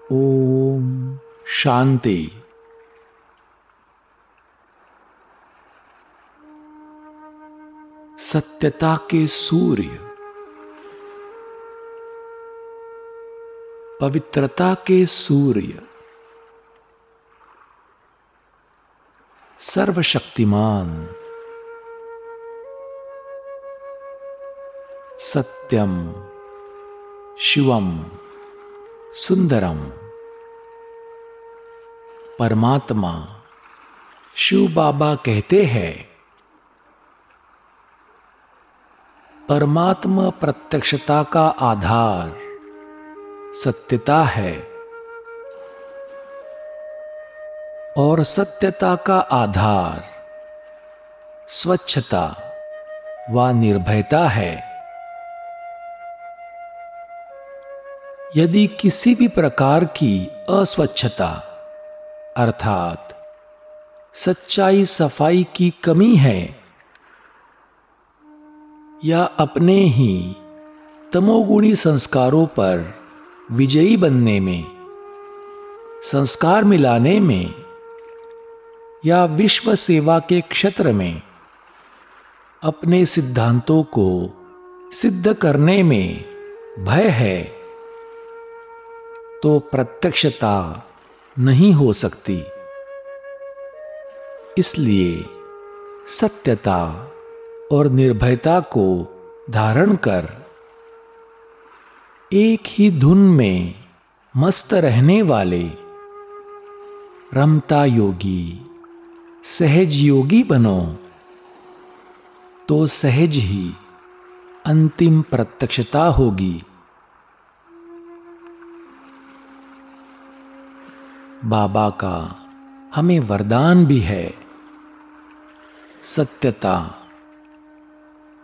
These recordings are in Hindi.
ओम शांति। सत्यता के सूर्य, पवित्रता के सूर्य, सर्वशक्तिमान, सत्यम शिवम सुंदरम, परमात्मा शिव बाबा कहते हैं, परमात्मा प्रत्यक्षता का आधार सत्यता है और सत्यता का आधार स्वच्छता व निर्भयता है। यदि किसी भी प्रकार की अस्वच्छता अर्थात सच्चाई सफाई की कमी है या अपने ही तमोगुणी संस्कारों पर विजयी बनने में, संस्कार मिलाने में या विश्व सेवा के क्षेत्र में अपने सिद्धांतों को सिद्ध करने में भय है, तो प्रत्यक्षता नहीं हो सकती। इसलिए सत्यता और निर्भयता को धारण कर एक ही धुन में मस्त रहने वाले रमता योगी, सहज योगी बनो, तो सहज ही अंतिम प्रत्यक्षता होगी। बाबा का हमें वरदान भी है, सत्यता,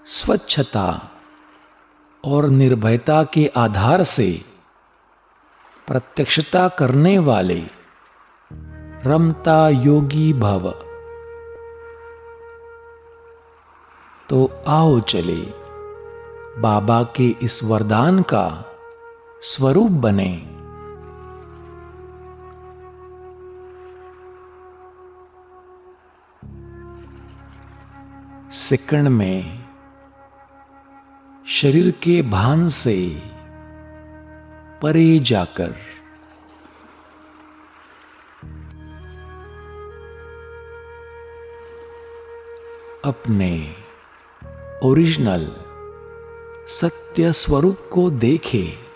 स्वच्छता और निर्भयता के आधार से प्रत्यक्षता करने वाले रमता योगी भव। तो आओ चले बाबा के इस वरदान का स्वरूप बने। सेकंड में शरीर के भान से परे जाकर अपने ओरिजिनल सत्य स्वरूप को देखे।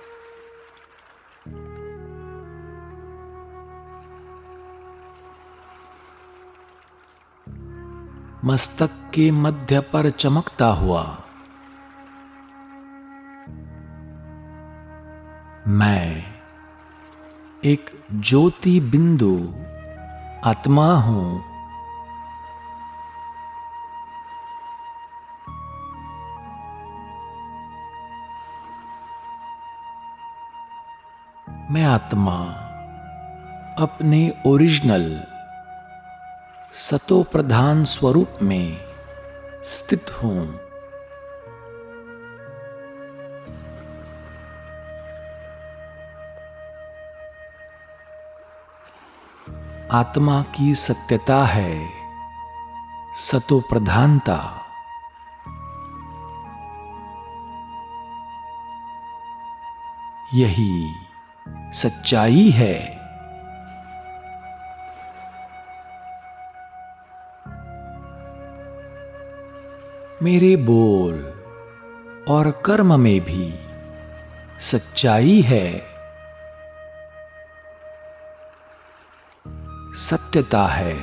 मस्तक के मध्य पर चमकता हुआ मैं एक ज्योति बिंदु आत्मा हूं। मैं आत्मा अपने ओरिजिनल सतो प्रधान स्वरूप में स्थित हूं। आत्मा की सत्यता है सतो प्रधानता। यही सच्चाई है। मेरे बोल और कर्म में भी सच्चाई है, सत्यता है,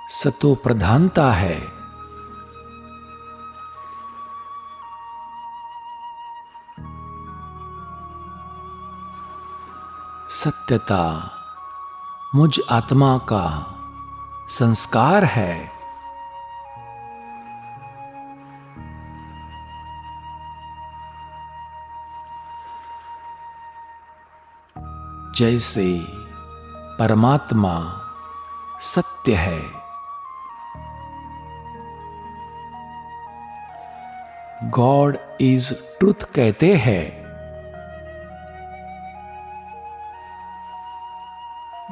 सतो प्रधानता है। सत्यता मुझ आत्मा का संस्कार है। जैसे परमात्मा सत्य है, गॉड इज ट्रुथ कहते हैं,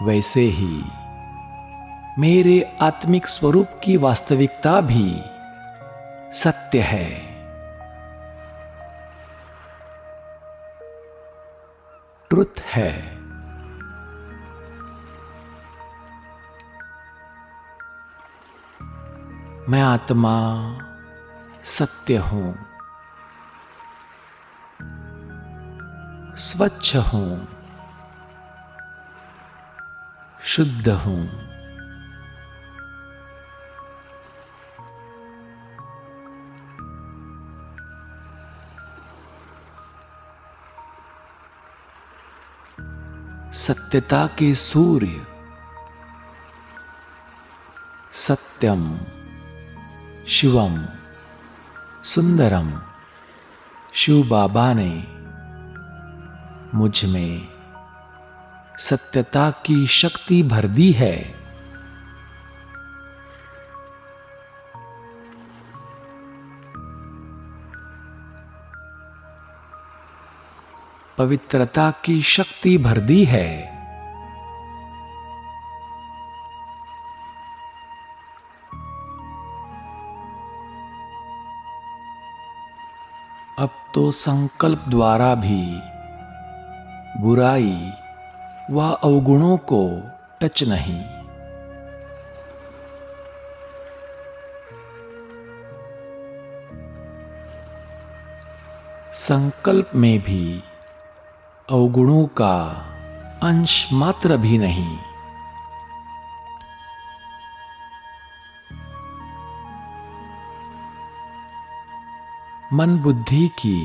वैसे ही मेरे आत्मिक स्वरूप की वास्तविकता भी सत्य है। ट्रुथ है। मैं आत्मा सत्य हूं, स्वच्छ हूं, शुद्ध हूं। सत्यता के सूर्य सत्यम शिवम सुंदरम शिव बाबा ने मुझ में सत्यता की शक्ति भर दी है। पवित्रता की शक्ति भर दी है। अब तो संकल्प द्वारा भी बुराई व अवगुणों को टच नहीं। संकल्प में भी अवगुणों का अंश मात्र भी नहीं। मन बुद्धि की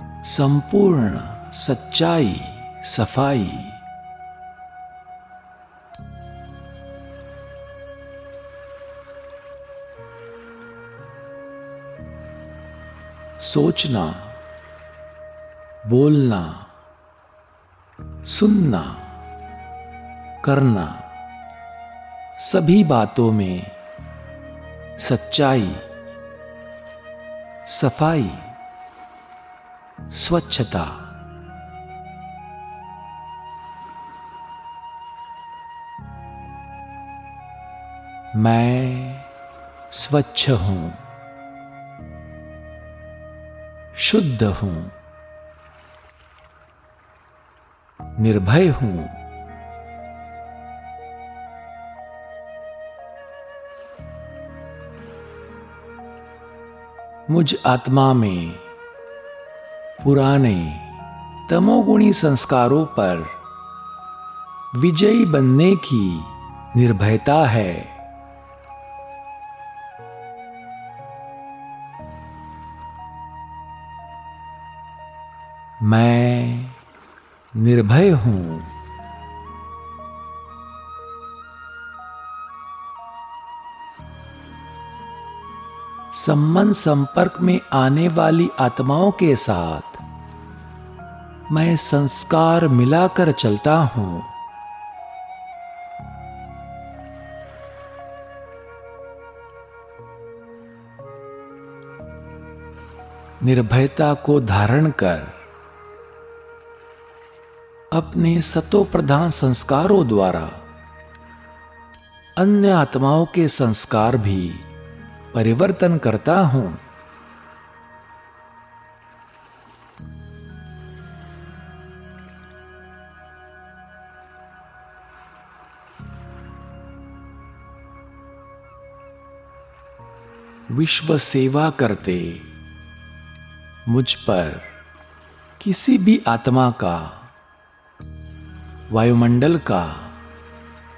संपूर्ण सच्चाई सफाई सोचना, बोलना, सुनना, करना, सभी बातों में सच्चाई, सफाई, स्वच्छता। मैं स्वच्छ हूं, शुद्ध हूं, निर्भय हूं। मुझ आत्मा में पुराने तमोगुणी संस्कारों पर विजयी बनने की निर्भयता है। मैं निर्भय हूं। संबंध संपर्क में आने वाली आत्माओं के साथ मैं संस्कार मिलाकर चलता हूं। निर्भयता को धारण कर अपने सतो प्रधान संस्कारों द्वारा अन्य आत्माओं के संस्कार भी परिवर्तन करता हूं। विश्व सेवा करते मुझ पर किसी भी आत्मा का, वायुमंडल का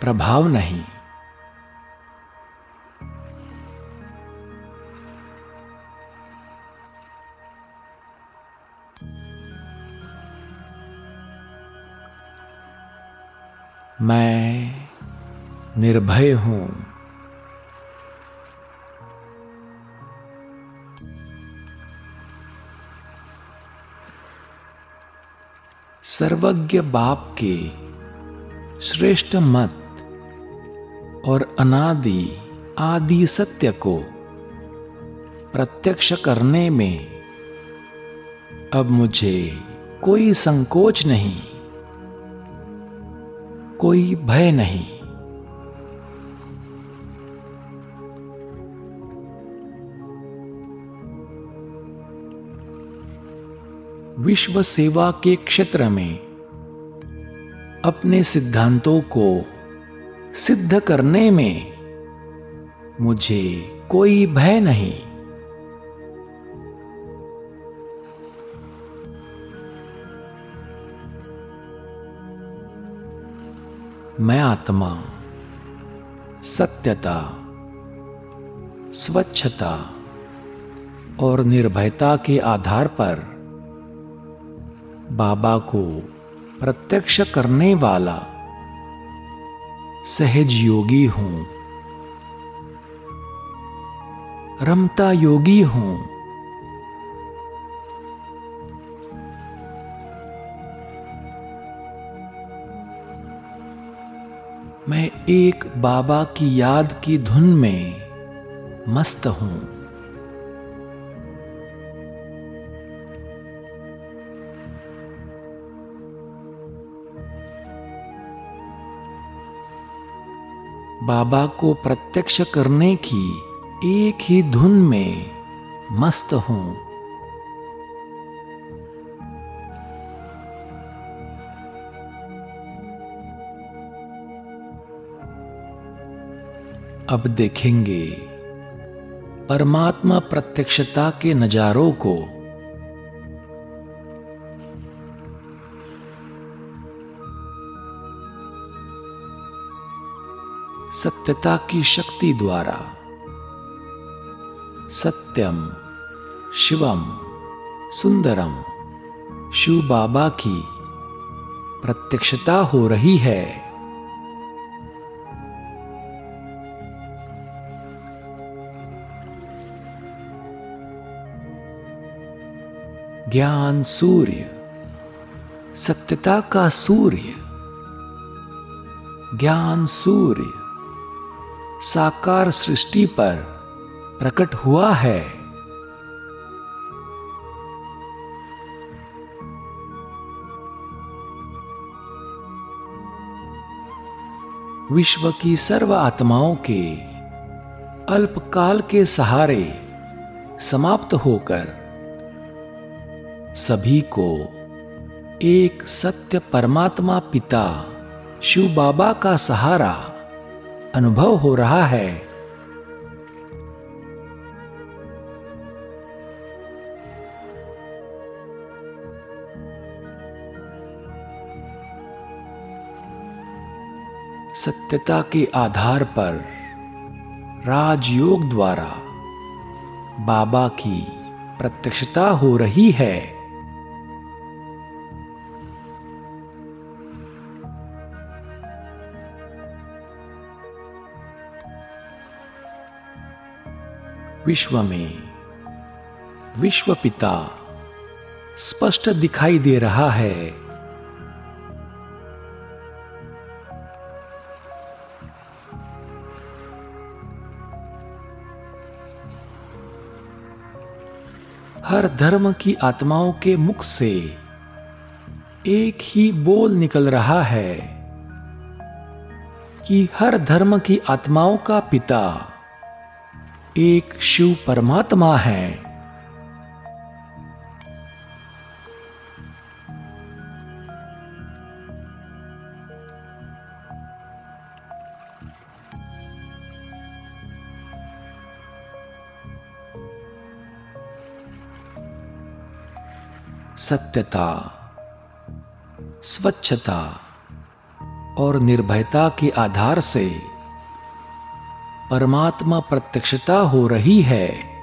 प्रभाव नहीं। मैं निर्भय हूं। सर्वज्ञ बाप के श्रेष्ठ मत और अनादि आदि सत्य को प्रत्यक्ष करने में अब मुझे कोई संकोच नहीं। कोई भय नहीं। विश्व सेवा के क्षेत्र में अपने सिद्धांतों को सिद्ध करने में मुझे कोई भय नहीं। मैं आत्मा सत्यता, स्वच्छता और निर्भयता के आधार पर बाबा को प्रत्यक्ष करने वाला सहज योगी हूं, रमता योगी हूं। मैं एक बाबा की याद की धुन में मस्त हूं। बाबा को प्रत्यक्ष करने की एक ही धुन में मस्त हूं। अब देखेंगे परमात्मा प्रत्यक्षता के नजारों को। सत्यता की शक्ति द्वारा सत्यम शिवम सुंदरम शिव बाबा की प्रत्यक्षता हो रही है। ज्ञान सूर्य, सत्यता का सूर्य, ज्ञान सूर्य साकार सृष्टि पर प्रकट हुआ है। विश्व की सर्व आत्माओं के अल्पकाल के सहारे समाप्त होकर सभी को एक सत्य परमात्मा पिता शिव बाबा का सहारा अनुभव हो रहा है। सत्यता के आधार पर राजयोग द्वारा बाबा की प्रत्यक्षता हो रही है। विश्व में विश्व पिता स्पष्ट दिखाई दे रहा है। हर धर्म की आत्माओं के मुख से एक ही बोल निकल रहा है कि हर धर्म की आत्माओं का पिता एक शिव परमात्मा है। सत्यता, स्वच्छता और निर्भयता के आधार से परमात्मा प्रत्यक्षता हो रही है।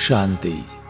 शांति।